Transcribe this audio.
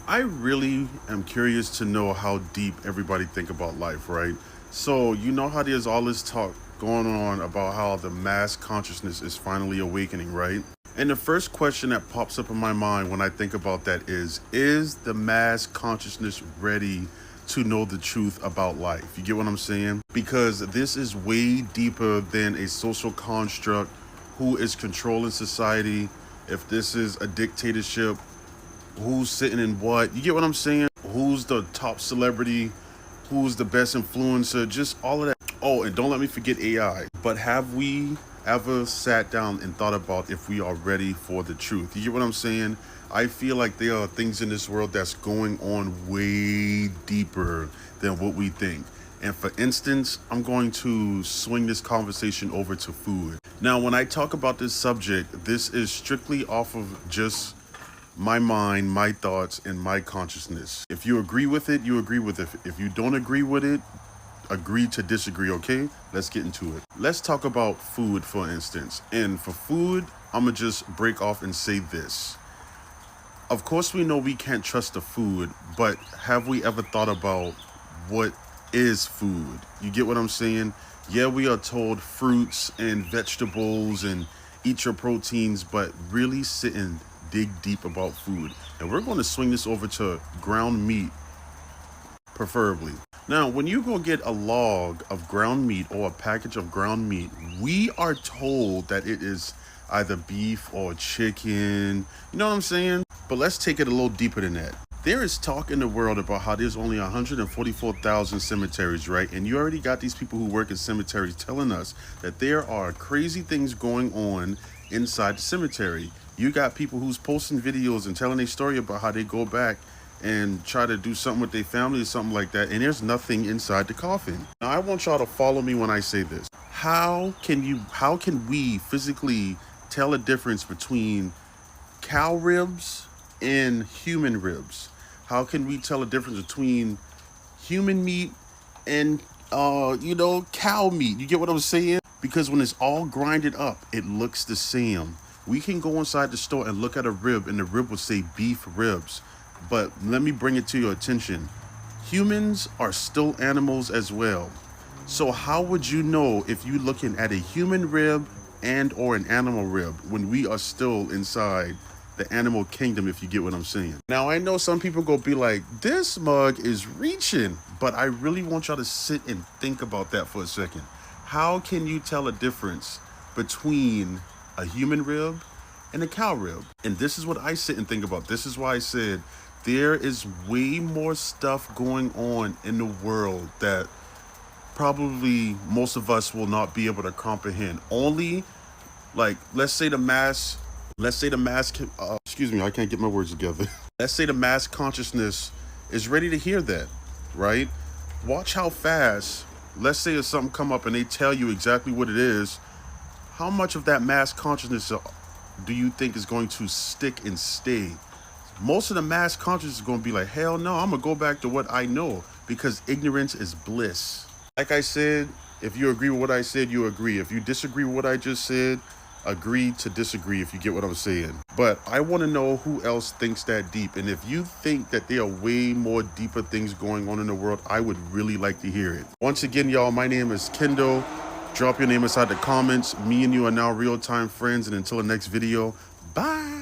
I really am curious to know how deep everybody think about life, right? So you know how there's all this talk going on about how the mass consciousness is finally awakening, right? And the first question that pops up in my mind when I think about that is the mass consciousness ready to know the truth about life? You get what I'm saying? Because this is way deeper than a social construct, who is controlling society, if this is a dictatorship, who's sitting in what. You get what I'm saying? Who's the top celebrity? Who's the best influencer? Just all of that. Oh, and don't let me forget AI. But have we ever sat down and thought about if we are ready for the truth? You get what I'm saying? I feel like there are things in this world that's going on way deeper than what we think. And for instance, I'm going to swing this conversation over to food. Now, when I talk about this subject, this is strictly off of just my mind, my thoughts, and my consciousness. If you agree with it, you agree with it. If you don't agree with it, agree to disagree, okay? Let's get into it. Let's talk about food, for instance. And for food, I'm gonna just break off and say this. Of course, we know we can't trust the food, but have we ever thought about what is food? You get what I'm saying? Yeah, we are told fruits and vegetables and eat your proteins, but really sit and dig deep about food. And we're going to swing this over to ground meat, preferably. Now, when you go get a log of ground meat or a package of ground meat, we are told that it is either beef or chicken. You know what I'm saying? But let's take it a little deeper than that. There is talk in the world about how there's only 144,000 cemeteries, right? And you already got these people who work in cemeteries telling us that there are crazy things going on inside the cemetery. You got people who's posting videos and telling a story about how they go back and try to do something with their family or something like that, and there's nothing inside the coffin. Now, I want y'all to follow me when I say this. How can we physically tell a difference between cow ribs and human ribs? How can we tell a difference between human meat and cow meat? You get what I'm saying? Because when it's all grinded up, it looks the same. We can go inside the store and look at a rib and the rib will say beef ribs. But let me bring it to your attention. Humans are still animals as well. So how would you know if you're looking at a human rib and or an animal rib when we are still inside the animal kingdom, if you get what I'm saying? Now, I know some people go be like, this mug is reaching, but I really want y'all to sit and think about that for a second. How can you tell a difference between a human rib and a cow rib? And this is what I sit and think about. This is why I said there is way more stuff going on in the world that probably most of us will not be able to comprehend. Only, like, let's say the mass, excuse me, I can't get my words together. Let's say the mass consciousness is ready to hear that, right? Watch how fast, let's say if something come up and they tell you exactly what it is, how much of that mass consciousness do you think is going to stick and stay? Most of the mass consciousness is going to be like, hell no, I'm going to go back to what I know, because ignorance is bliss. Like I said, if you agree with what I said, you agree. If you disagree with what I just said, agree to disagree, if you get what I'm saying. But I want to know who else thinks that deep. And if you think that there are way more deeper things going on in the world, I would really like to hear it. Once again, y'all, my name is Kendall. Drop your name inside the comments. Me and you are now real-time friends. And until the next video, bye.